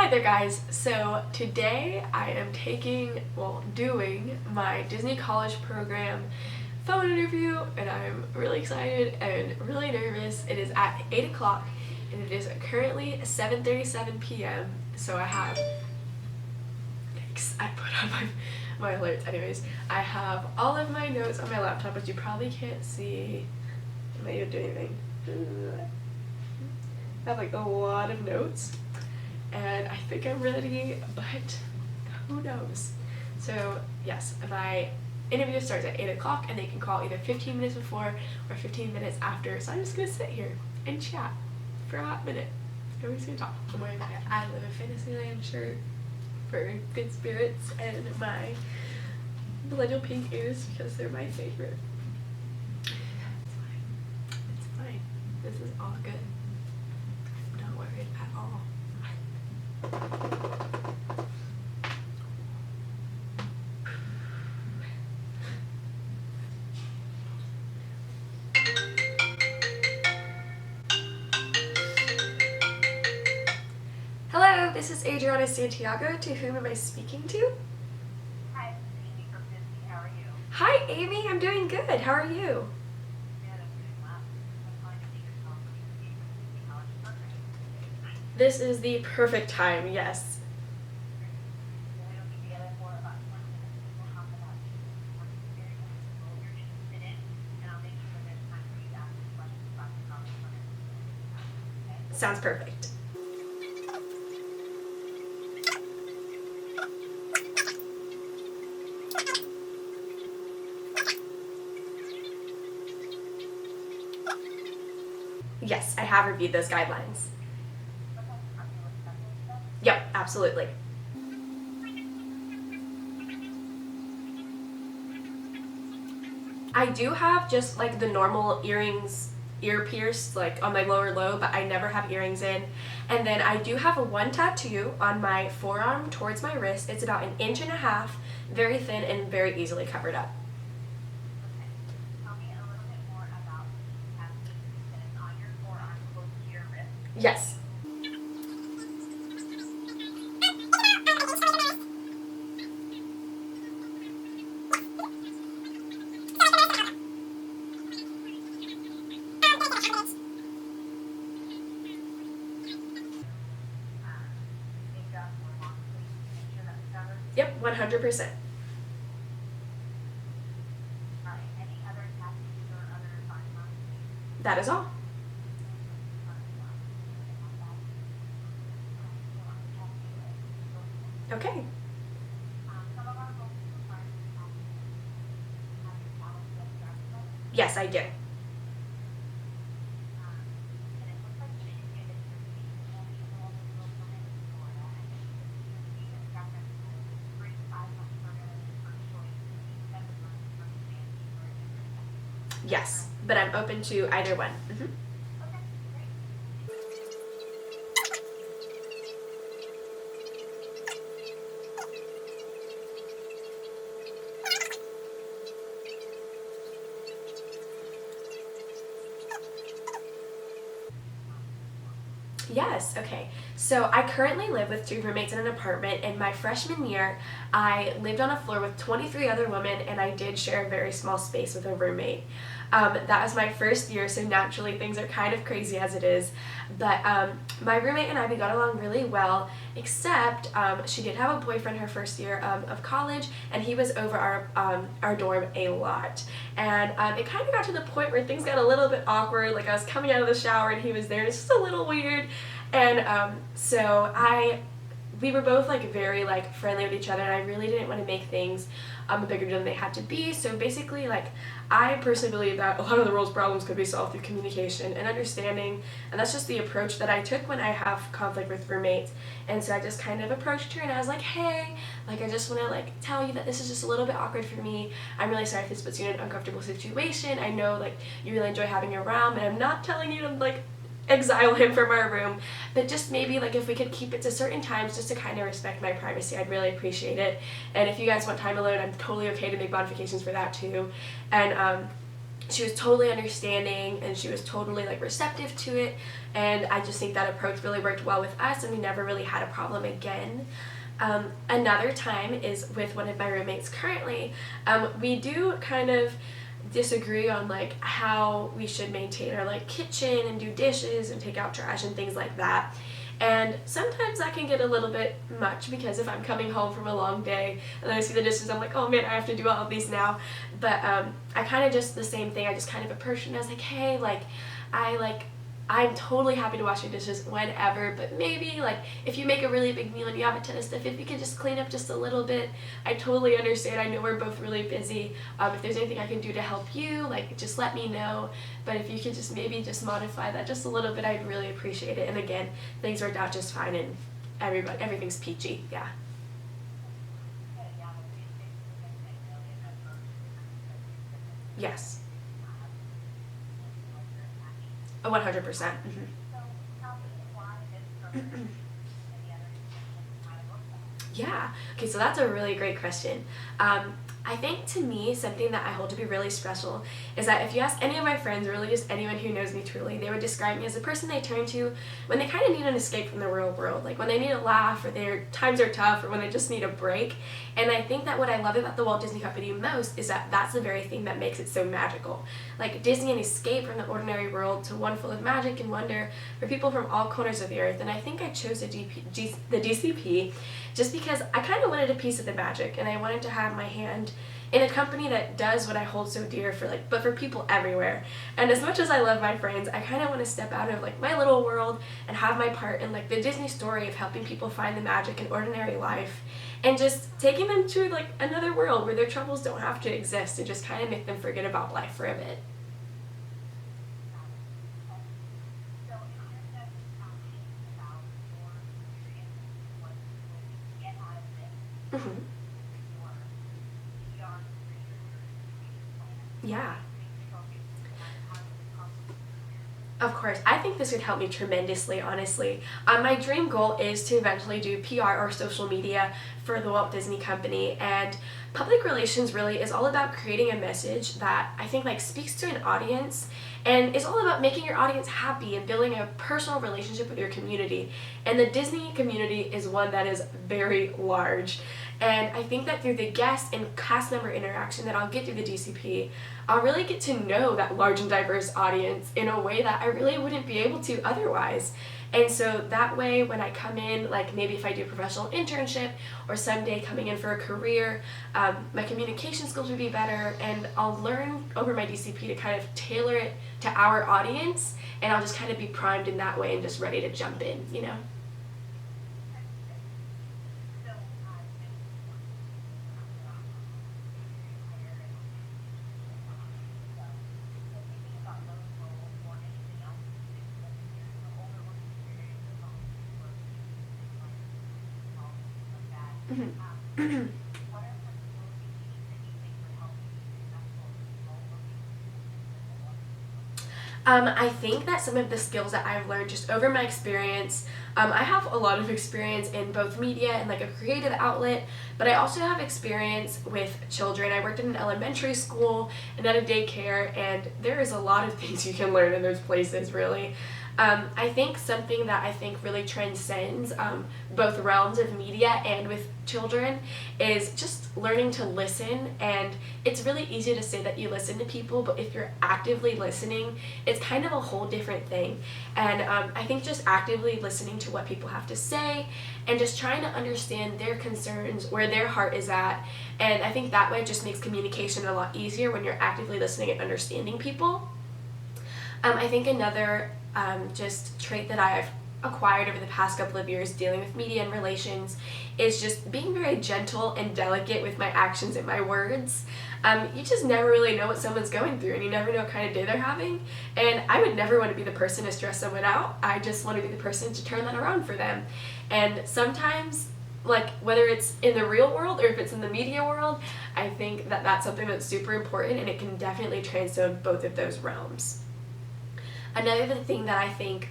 Hi there guys, so today I am doing my Disney College Program phone interview, and I'm really excited and really nervous. It is at 8 o'clock and it is currently 7:37 p.m. So I put on my alerts. Anyways, I have all of my notes on my laptop, but you probably can't see. Am I even doing anything? I have like a lot of notes. And I think I'm ready, but who knows? So yes, my interview starts at 8 o'clock and they can call either 15 minutes before or 15 minutes after. So I'm just gonna sit here and chat for a hot minute. And we're just gonna talk. I'm wearing my I Live in Fantasyland shirt for good spirits and my millennial pink ears because they're my favorite. It's fine. It's fine. This is all good. I'm not worried at all. Hello, this is Adriana Santiago. To whom am I speaking to? Hi, this is Amy from Disney. How are you? Hi, Amy. I'm doing good. How are you? Good, I'm doing well. I'm calling to see your phone for your Disney College program. This is the perfect time, yes. We'll be together for about 20 minutes. We'll talk about your work experience, what you're interested in, and I'll make sure there's time for you to ask questions about the college program. Okay? Sounds perfect. Yes, I have reviewed those guidelines. Okay. Are you accepting them? Yep, absolutely. I do have just like the normal earrings, ear pierced like on my lower lobe, but I never have earrings in. And then I do have one tattoo on my forearm towards my wrist. It's about 1.5 inches, very thin and very easily covered up. Okay. Tell me a little bit more about the tattoo that is on your forearm close to your wrist. Yes. Take off more long sleeves to make sure that it's covered. Yep, 100%. All right. Any other tattoos or other signs on sleeves? That is all. Okay. Yes, I do. Yes, but I'm open to either one. Yes, okay. So I currently live with 2 roommates in an apartment. In my freshman year, I lived on a floor with 23 other women, and I did share a very small space with a roommate. That was my first year, so naturally things are kind of crazy as it is. But my roommate and I, we got along really well, except she did have a boyfriend her first year of college, and he was over our dorm a lot. And it kind of got to the point where things got a little bit awkward. Like I was coming out of the shower and he was there, and it's just a little weird. And we were both like very like friendly with each other, and I really didn't want to make things bigger than they had to be. So basically, like, I personally believe that a lot of the world's problems could be solved through communication and understanding, and that's just the approach that I took when I have conflict with roommates. And so I just kind of approached her and I was like, hey, like, I just want to like tell you that this is just a little bit awkward for me. I'm really sorry if this puts you in an uncomfortable situation. I know like you really enjoy having her around, and I'm not telling you to like exile him from our room, but just maybe like if we could keep it to certain times just to kind of respect my privacy, I'd really appreciate it. And if you guys want time alone, I'm totally okay to make modifications for that too. And she was totally understanding and she was totally like receptive to it, and I just think that approach really worked well with us and we never really had a problem again. Another time is with one of my roommates currently. We do kind of disagree on like how we should maintain our like kitchen and do dishes and take out trash and things like that. And sometimes that can get a little bit much, because if I'm coming home from a long day and then I see the dishes, I'm like, oh man, I have to do all of these now. But I kind of just the same thing. I just kind of approached it and I was like, hey, I'm totally happy to wash your dishes whenever, but maybe like if you make a really big meal and you have a ton of stuff, if you could just clean up just a little bit. I totally understand. I know we're both really busy. If there's anything I can do to help you, like just let me know. But if you could just maybe just modify that just a little bit, I'd really appreciate it. And again, things worked out just fine and everything's peachy. Yeah. Yes. 100%. Mm-hmm. Yeah. Okay, so that's a really great question. I think to me, something that I hold to be really special is that if you ask any of my friends, or really just anyone who knows me truly, they would describe me as a person they turn to when they kind of need an escape from the real world, like when they need a laugh, or their times are tough, or when they just need a break. And I think that what I love about the Walt Disney Company most is that that's the very thing that makes it so magical. Like Disney, an escape from the ordinary world to one full of magic and wonder for people from all corners of the earth. And I think I chose the DCP just because I kind of wanted a piece of the magic, and I wanted to have my hand in a company that does what I hold so dear but for people everywhere. And as much as I love my friends, I kind of want to step out of like my little world and have my part in like the Disney story of helping people find the magic in ordinary life, and just taking them to like another world where their troubles don't have to exist, and just kind of make them forget about life for a bit. Mm-hmm. Yeah. Of course, I think this would help me tremendously, honestly. My dream goal is to eventually do PR or social media for the Walt Disney Company, and public relations really is all about creating a message that I think like speaks to an audience, and is all about making your audience happy and building a personal relationship with your community. And the Disney community is one that is very large. And I think that through the guest and cast member interaction that I'll get through the DCP, I'll really get to know that large and diverse audience in a way that I really wouldn't be able to otherwise. And so that way, when I come in, like maybe if I do a professional internship or someday coming in for a career, my communication skills would be better, and I'll learn over my DCP to kind of tailor it to our audience, and I'll just kind of be primed in that way and just ready to jump in, you know? Mm-hmm. I think that some of the skills that I've learned just over my experience, I have a lot of experience in both media and like a creative outlet, but I also have experience with children. I worked in an elementary school and at a daycare, and there is a lot of things you can learn in those places, really. I think something that I think really transcends both realms of media and with children is just learning to listen. And it's really easy to say that you listen to people, but if you're actively listening, it's kind of a whole different thing. And I think just actively listening to what people have to say and just trying to understand their concerns, where their heart is at. And I think that way just makes communication a lot easier when you're actively listening and understanding people. I think another just trait that I've acquired over the past couple of years dealing with media and relations is just being very gentle and delicate with my actions and my words. You just never really know what someone's going through, and you never know what kind of day they're having, and I would never want to be the person to stress someone out. I just want to be the person to turn that around for them. And sometimes, like whether it's in the real world or if it's in the media world, I think that that's something that's super important, and it can definitely transcend both of those realms. Another thing that I think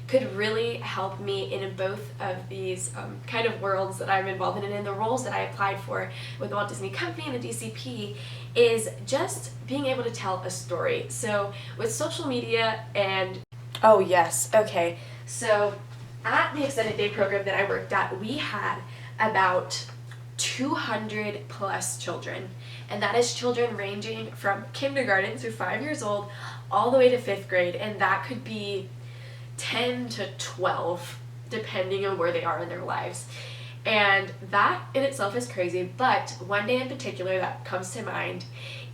could really help me in both of these kind of worlds that I'm involved in and in the roles that I applied for with the Walt Disney Company and the DCP is just being able to tell a story. So with social media and oh yes, okay. So at the extended day program that I worked at, we had about 200 plus children, and that is children ranging from kindergarten through 5 years old all the way to 5th grade, and that could be 10 to 12 depending on where they are in their lives. And that in itself is crazy, but one day in particular that comes to mind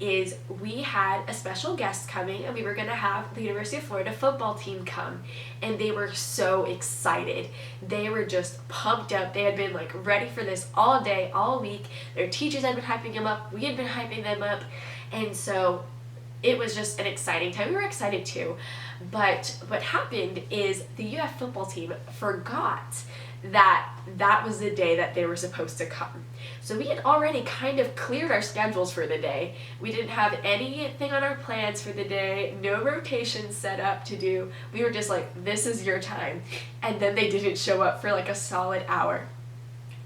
is we had a special guest coming, and we were going to have the University of Florida football team come, and they were so excited. They were just pumped up. They had been like ready for this all day, all week. Their teachers had been hyping them up. We had been hyping them up. And so it was just an exciting time. We were excited too. But what happened is the UF football team forgot that that was the day that they were supposed to come. So we had already kind of cleared our schedules for the day. We didn't have anything on our plans for the day, no rotations set up to do. We were just like, this is your time. And then they didn't show up for like a solid hour.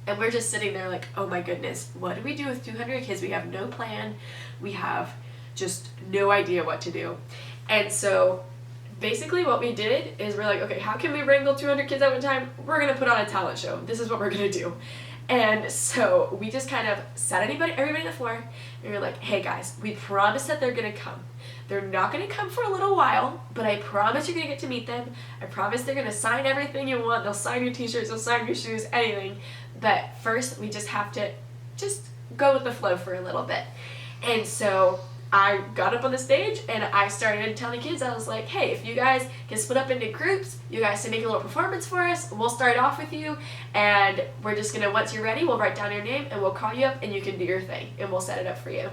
And we're just sitting there like, oh my goodness, what do we do with 200 kids? We have no plan. We have just no idea what to do. And so basically what we did is we're like, okay, how can we wrangle 200 kids at one time? We're going to put on a talent show. This is what we're going to do. And so we just kind of sat everybody on the floor, and we were like, hey guys, we promise that they're going to come. They're not going to come for a little while, but I promise you're going to get to meet them. I promise they're going to sign everything you want. They'll sign your t-shirts, they'll sign your shoes, anything. But first we just have to just go with the flow for a little bit. And so I got up on the stage and I started telling kids, I was like, hey, if you guys can split up into groups, you guys can make a little performance for us. We'll start off with you, and we're just gonna, once you're ready, we'll write down your name and we'll call you up and you can do your thing and we'll set it up for you.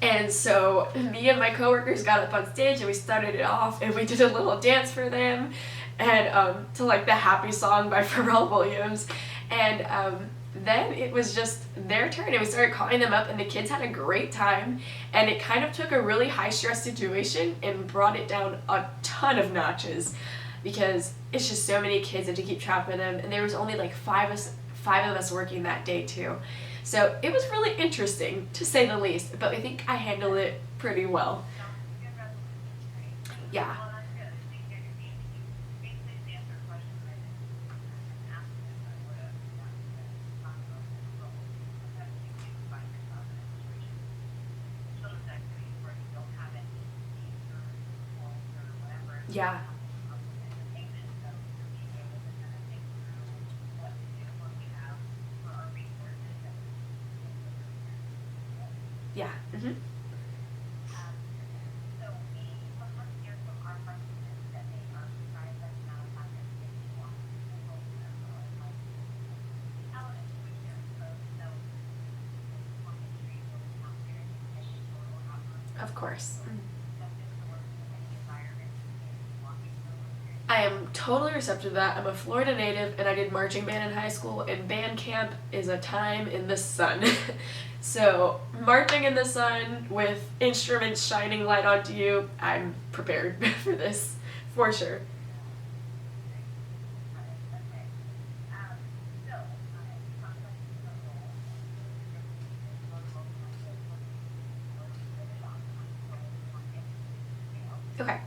And so me and my coworkers got up on stage and we started it off, and we did a little dance for them, and to like the Happy song by Pharrell Williams. And then it was just their turn, and we started calling them up, and the kids had a great time, and it kind of took a really high stress situation and brought it down a ton of notches, because it's just so many kids and to keep track of them, and there was only like five of us working that day too. So it was really interesting, to say the least, but I think I handled it pretty well. Yeah. Yeah. Yeah. Mm-hmm. Of course. I am totally receptive to that. I'm a Florida native, and I did marching band in high school, and band camp is a time in the sun. So marching in the sun with instruments shining light onto you, I'm prepared for this, for sure. Okay.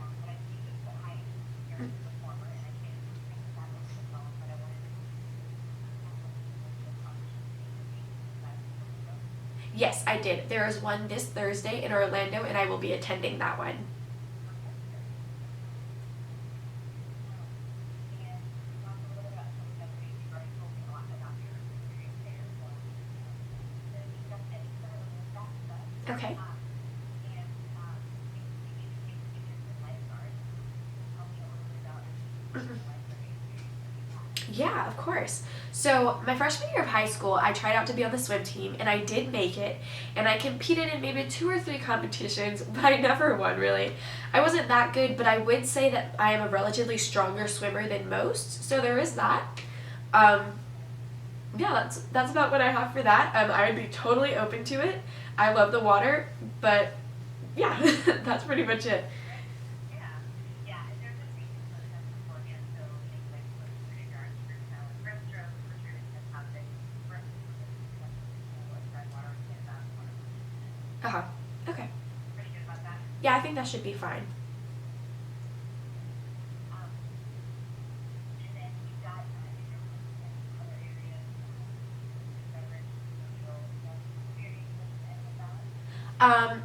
Yes, I did. There is one this Thursday in Orlando, and I will be attending that one. Okay. Mhm. Yeah, of course. So my freshman year of high school, I tried out to be on the swim team, and I did make it, and I competed in maybe 2 or 3 competitions, but I never won really. I wasn't that good, but I would say that I am a relatively stronger swimmer than most, so there is that. Um, yeah, that's about what I have for that. I would be totally open to it. I love the water, but yeah, that's pretty much it. Uh-huh. Okay. Pretty good about that. Yeah, I think that should be fine. And then you've got different other areas, beverage, social, experiences, any of that?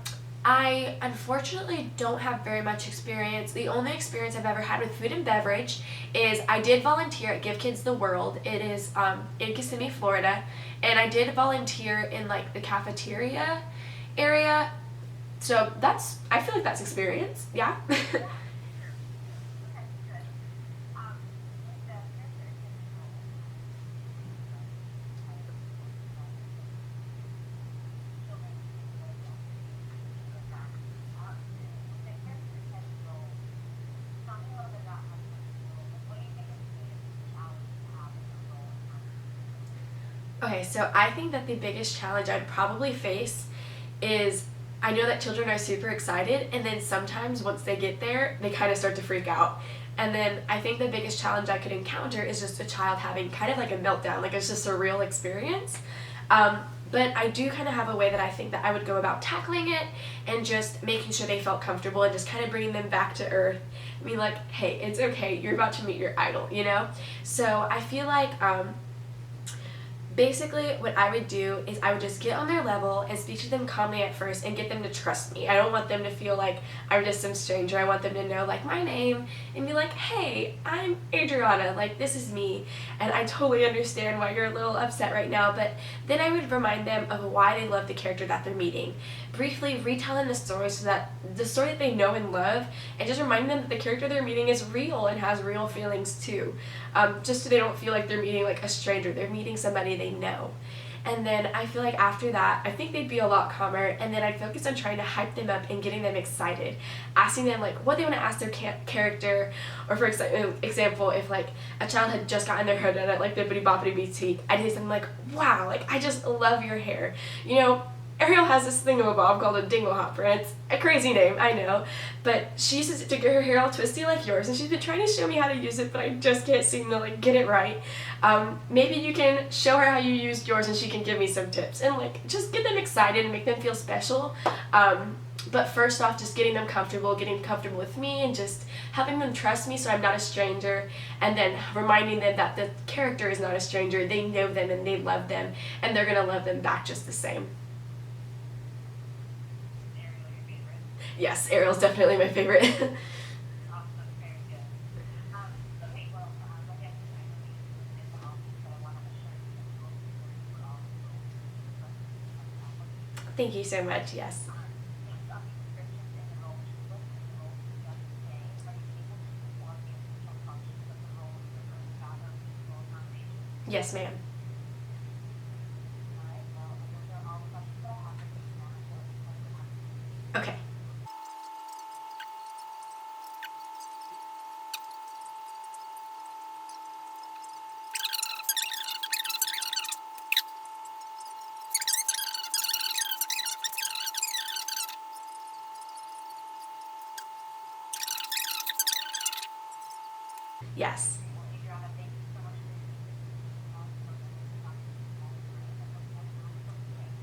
I unfortunately don't have very much experience. The only experience I've ever had with food and beverage is I did volunteer at Give Kids the World. It is in Kissimmee, Florida, and I did volunteer in like the cafeteria area. So I feel like that's experience. Yeah. Okay, good. With the character attendant role, children with that. With the character attendant role, tell me a little bit about how you work the role. Like, what do you think is the biggest challenge to have in the role and how do you do it? Okay, so I think that the biggest challenge I'd probably face is I know that children are super excited, and then sometimes once they get there, they kind of start to freak out. And then I think the biggest challenge I could encounter is just a child having kind of like a meltdown, like it's just a real experience. But I do kind of have a way that I think that I would go about tackling it and just making sure they felt comfortable and just kind of bringing them back to earth. I mean, like, hey, it's okay, you're about to meet your idol, you know? So I feel like basically what I would do is I would just get on their level and speak to them calmly at first and get them to trust me. I don't want them to feel like I'm just some stranger. I want them to know like my name and be like, hey, I'm Adriana, like this is me, and I totally understand why you're a little upset right now. But then I would remind them of why they love the character that they're meeting, briefly retelling the story so that the story that they know and love, and just remind them that the character they're meeting is real and has real feelings too. Just so they don't feel like they're meeting like a stranger, they're meeting somebody they know. And then I feel like after that, I think they'd be a lot calmer, and then I'd focus on trying to hype them up and getting them excited, asking them like what they want to ask their character, or for example, if like a child had just gotten their hair done at like Bippity Boppity Boutique, I'd say something like, wow, like I just love your hair. You know, Ariel has this thingamabob called a dinglehopper, and it's a crazy name, I know, but she uses it to get her hair all twisty like yours, and she's been trying to show me how to use it, but I just can't seem to like get it right. Maybe you can show her how you used yours and she can give me some tips, and like just get them excited and make them feel special. But first off, just getting comfortable with me and just helping them trust me so I'm not a stranger, and then reminding them that the character is not a stranger, they know them and they love them, and they're gonna love them back just the same. Ariel, your favorite? Yes, Ariel's definitely my favorite. Awesome, very good. Okay, well, like I said, I know you did the office, but I want to make sure you can go for all the roles. Thank you so much, yes. Based on the descriptions in the role, which is listed in the role just today, are you able to perform the essential functions of the role with your job of reasonable accommodation? Yes, ma'am. All right, well, those are all the questions that I have for you now, so it's time to have. Okay. Yes. Well, Adriana, thank you so much for your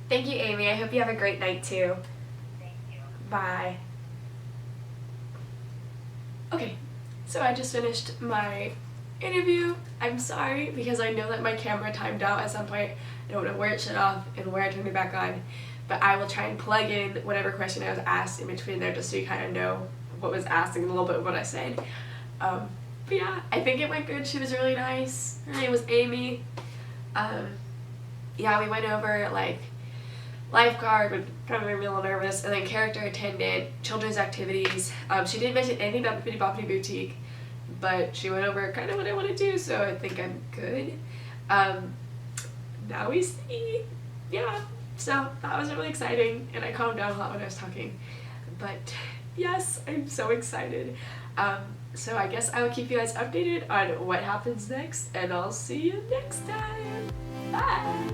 Thank you, Amy. I hope you have a great night too. Thank you. Bye. Okay, so I just finished my interview. I'm sorry because I know that my camera timed out at some point. I don't know where it shut off and where I turned it back on, but I will try and plug in whatever question I was asked in between there just so you kind of know what was asked and a little bit of what I said. But yeah, I think it went good. She was really nice. Her name was Amy. Yeah, we went over like lifeguard, but kind of made me a little nervous, and then character attendant, children's activities. She didn't mention anything about the Bippity Boppity Boutique, but she went over kind of what I want to do, so I think I'm good. Now we see. Yeah, so that was really exciting, and I calmed down a lot when I was talking. But yes, I'm so excited. So I guess I will keep you guys updated on what happens next, and I'll see you next time. Bye!